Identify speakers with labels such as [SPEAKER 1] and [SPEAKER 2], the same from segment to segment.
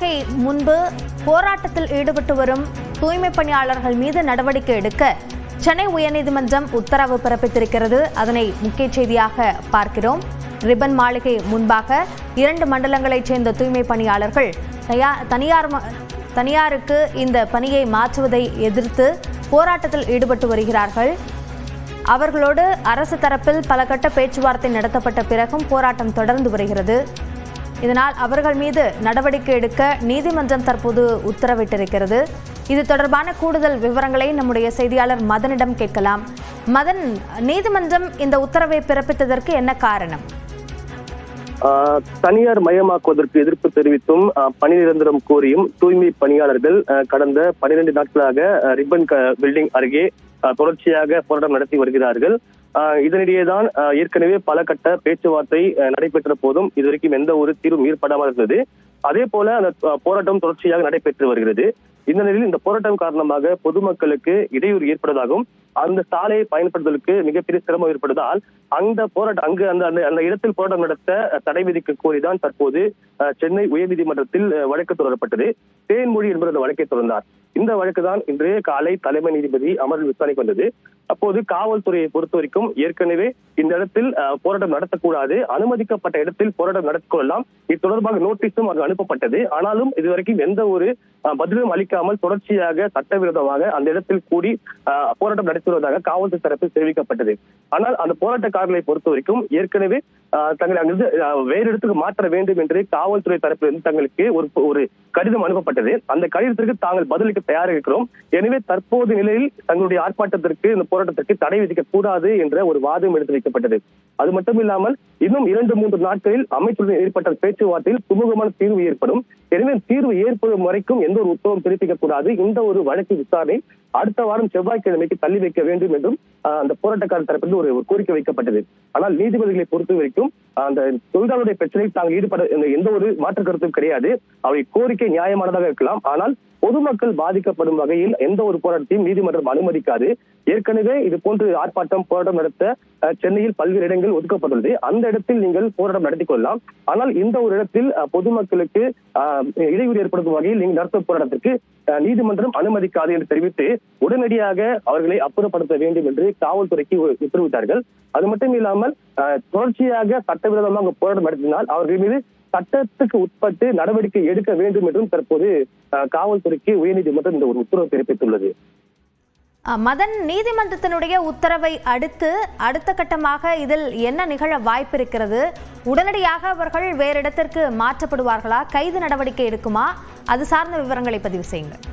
[SPEAKER 1] மாளிகை முன்பு போராட்டத்தில் ஈடுபட்டு வரும் தூய்மை பணியாளர்கள் மீது நடவடிக்கை எடுக்க சென்னை உயர்நீதிமன்றம் உத்தரவு பிறப்பித்திருக்கிறது. அதனை முக்கிய செய்தியாக பார்க்கிறோம். ரிப்பன் மாளிகை முன்பாக 2 மண்டலங்களைச் சேர்ந்த தூய்மை பணியாளர்கள் தனியாருக்கு இந்த பணியை மாற்றுவதை எதிர்த்து போராட்டத்தில் ஈடுபட்டு வருகிறார்கள். அவர்களோடு அரசு தரப்பில் பல கட்ட பேச்சுவார்த்தை நடத்தப்பட்ட பிறகும் போராட்டம் தொடர்ந்து வருகிறது. இதனால் அவர்கள் மீது நடவடிக்கை எடுக்க நீதிமன்றம் தற்போது உத்தரவிட்டிருக்கிறது. இது தொடர்பான கூடுதல் விவரங்களை நம்முடைய செய்தியாளர் மதனிடம் கேட்கலாம். மதன், நீதிமன்றம் இந்த உத்தரவை பிறப்பித்ததற்கு என்ன காரணம்?
[SPEAKER 2] தனியார் மயமாக்குவதற்கு எதிர்ப்பு தெரிவித்தும் பணி நிரந்தரம் கோரியும் தூய்மை பணியாளர்கள் கடந்த 12 நாட்களாக ரிப்பன் பில்டிங் அருகே தொடர்ச்சியாக போராட்டம் நடத்தி வருகிறார்கள். இதனிடையேதான் ஏற்கனவே பல கட்ட பேச்சுவார்த்தை நடைபெற்ற போதும் இதுவரைக்கும் எந்த ஒரு தீர்வும் ஏற்படாமல் இருந்தது. அதே போல அந்த போராட்டம் தொடர்ச்சியாக நடைபெற்று வருகிறது. இந்த நிலையில் இந்த போராட்டம் காரணமாக பொதுமக்களுக்கு இடையூறு ஏற்படுவதாகவும் அந்த சாலையை பயன்படுத்துவதற்கு மிகப்பெரிய சிரமம் ஏற்படுவதால் அந்த போராட்டம் அந்த இடத்தில் போராட்டம் நடத்த தடை விதிக்க கோரிதான் தற்போது சென்னை உயர்நீதிமன்றத்தில் வழக்கு தொடரப்பட்டது. தேன்மொழி என்பவர் அந்த வழக்கை தொடர்ந்தார். இந்த வழக்கு தான் இன்று காலை தலைமை நீதிபதி அமர்வில் விசாரணைக்கு வந்தது. அப்போது காவல்துறையை பொறுத்த வரைக்கும் ஏற்கனவே இந்த இடத்தில் போராட்டம் நடத்தக்கூடாது, அனுமதிக்கப்பட்ட இடத்தில் போராட்டம் நடத்திக் கொள்ளலாம், இது தொடர்பாக நோட்டீஸும் அங்கு அனுப்பப்பட்டது. ஆனாலும் இதுவரைக்கும் எந்த ஒரு பதிலும் அளிக்காமல் தொடர்ச்சியாக சட்டவிரோதமாக அந்த இடத்தில் கூடி போராட்டம் நடத்தி வருவதாக காவல்துறை தரப்பில் தெரிவிக்கப்பட்டது. ஆனால் அந்த போராட்டக்காரர்களை பொறுத்த வரைக்கும் ஏற்கனவே தங்களை அங்கிருந்து வேறு இடத்துக்கு மாற்ற வேண்டும் என்று காவல்துறை தரப்பிலிருந்து தங்களுக்கு ஒரு கடிதம் அனுப்பப்பட்டது. அந்த கடிதத்திற்கு தாங்கள் பதிலளிக்க தயாராக இருக்கிறோம், எனவே தற்போது நிலையில் தங்களுடைய ஆர்ப்பாட்டத்திற்கு இந்த போராட்டத்திற்கு தடை விதிக்க கூடாது என்ற ஒரு வாதம் எடுத்து வைக்கப்பட்டது. அது மட்டும் இல்லாமல் இன்னும் 2-3 நாட்களில் அமைச்சருடன் ஏற்பட்ட பேச்சுவார்த்தையில் சுமூகமான தீர்வு ஏற்படும். எனவே தீர்வு ஏற்படும் வரைக்கும் எந்த ஒரு உத்தரவும் பிறப்பிக்க கூடாது. இந்த ஒரு வழக்கு விசாரணை அடுத்த வாரம் செவ்வாய்க்கிழமைக்கு தள்ளி வைக்க வேண்டும் என்றும் அந்த போராட்டக்காரர் தரப்பில் ஒரு கோரிக்கை வைக்கப்பட்டது. ஆனால் நீதிபதிகளை பொறுத்த வரைக்கும் அந்த தொழிலாளருடைய பிரச்சனையில் தாங்கள் ஈடுபட எந்த ஒரு மாற்று கருத்தும் கிடையாது. அவை கோரிக்கை நியாயமானதாக இருக்கலாம், ஆனால் பொதுமக்கள் பாதிக்கப்படும் வகையில் எந்த ஒரு போராட்டத்தையும் நீதிமன்றம் அனுமதிக்காது. ஏற்கனவே இது போன்று போராட்டம் நடத்த சென்னையில் பல்வேறு இடங்கள் ஒதுக்கப்பட்டுள்ளது. அந்த இடத்தில் நீங்கள் போராட்டம் நடத்தி கொள்ளலாம், ஆனால் இந்த ஒரு இடத்தில் பொதுமக்களுக்கு இடையூறு ஏற்படுத்தும் வகையில் நீங்கள் நடத்தும் போராட்டத்திற்கு நீதிமன்றம் அனுமதிக்காது என்று தெரிவித்து உடனடியாக அவர்களை அப்புறப்படுத்த வேண்டும் என்று காவல்துறைக்கு உத்தரவிட்டார்கள். அது மட்டும் இல்லாமல் தொடர்ச்சியாக சட்டவிரோதமாக போராட்டம் நடத்தினால் அவர்கள் மீது சட்டத்துக்கு உட்பட்டு நடவடிக்கை எடுக்க வேண்டும் என்றும் தற்போது காவல்துறைக்கு உயர்நீதிமன்றம் இந்த ஒரு உத்தரவு பிறப்பித்துள்ளது.
[SPEAKER 1] மதன், நீதிமன்றத்தினுடைய உத்தரவை அடுத்த கட்டமாக இதில் என்ன நிகழ வாய்ப்பு இருக்கிறது? உடனடியாக அவர்கள் வேறு இடத்திற்கு மாற்றப்படுவார்களா? கைது நடவடிக்கை எடுக்குமா? அது சார்ந்த விவரங்களை பதிவு செய்யுங்கள்.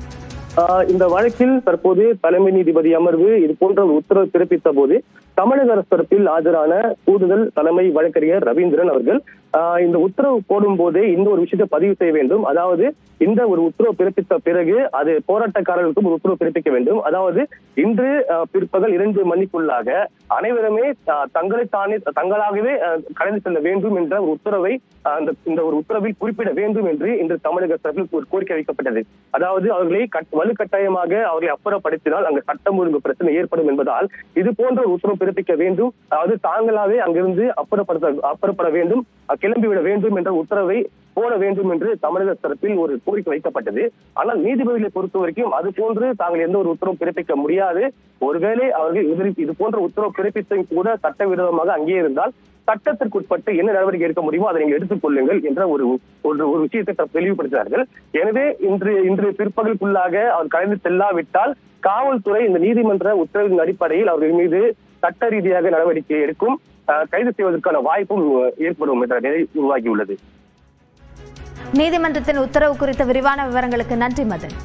[SPEAKER 2] இந்த வழக்கில் தற்போது தலைமை நீதிபதி அமர்வு இது போன்ற ஒரு உத்தரவு பிறப்பித்த போது தமிழக அரசு தரப்பில் ஆஜரான கூடுதல் தலைமை வழக்கறிஞர் ரவீந்திரன் அவர்கள் இந்த உத்தரவு போடும் போதே இந்த ஒரு விஷயத்தை பதிவு செய்ய வேண்டும். அதாவது இந்த ஒரு உத்தரவு பிறப்பித்த பிறகு அது போராட்டக்காரர்களுக்கும் ஒரு உத்தரவு பிறப்பிக்க வேண்டும். அதாவது இன்று பிற்பகல் 2 மணிக்குள்ளாக அனைவருமே தங்களாகவே கடந்து செல்ல வேண்டும் என்ற ஒரு உத்தரவை இந்த ஒரு உத்தரவில் குறிப்பிட வேண்டும் என்று இன்று தமிழக தரப்பில் ஒரு கோரிக்கை வைக்கப்பட்டது. அதாவது அவர்களை வலுக்கட்டாயமாக அவர்களை அப்புறப்படுத்தினால் அங்கு சட்டம் ஒழுங்கு பிரச்சனை ஏற்படும் என்பதால் இது போன்ற ஒரு உத்தரவு பிறப்பிக்க வேண்டும். அதாவது தாங்களாவே அங்கிருந்து அப்புறப்பட வேண்டும், கிளம்பிவிட வேண்டும் என்ற உத்தரவை போட வேண்டும் என்று தமிழக தரப்பில் ஒரு கோரிக்கை வைக்கப்பட்டது. ஆனால் நீதிபதிகளை பொறுத்த வரைக்கும் அது போன்று தாங்கள் எந்த ஒரு உத்தரவும் பிறப்பிக்க முடியாது. ஒருவேளை அவர்கள் இது போன்ற உத்தரவு பிறப்பித்தும் கூட சட்டவிரோதமாக அங்கே இருந்தால் சட்டத்திற்கு உட்பட்டு என்ன நடவடிக்கை எடுக்க முடியுமோ அதை நீங்கள் எடுத்துக் கொள்ளுங்கள் என்ற ஒரு விஷயத்தை தெளிவுபடுத்தினார்கள். எனவே இன்று பிற்பகலுக்குள்ளாக அவர் கடந்து செல்லாவிட்டால் காவல்துறை இந்த நீதிமன்ற உத்தரவின் அடிப்படையில் அவர்கள் மீது சட்ட ரீதியாக நடவடிக்கை எடுக்கும், கைது செய்வதற்கான வாய்ப்பும் ஏற்படும் என்ற நிலை உருவாகியுள்ளது.
[SPEAKER 1] நீதிமன்றத்தின் உத்தரவு குறித்த விரிவான விவரங்களுக்கு நன்றி மதன்.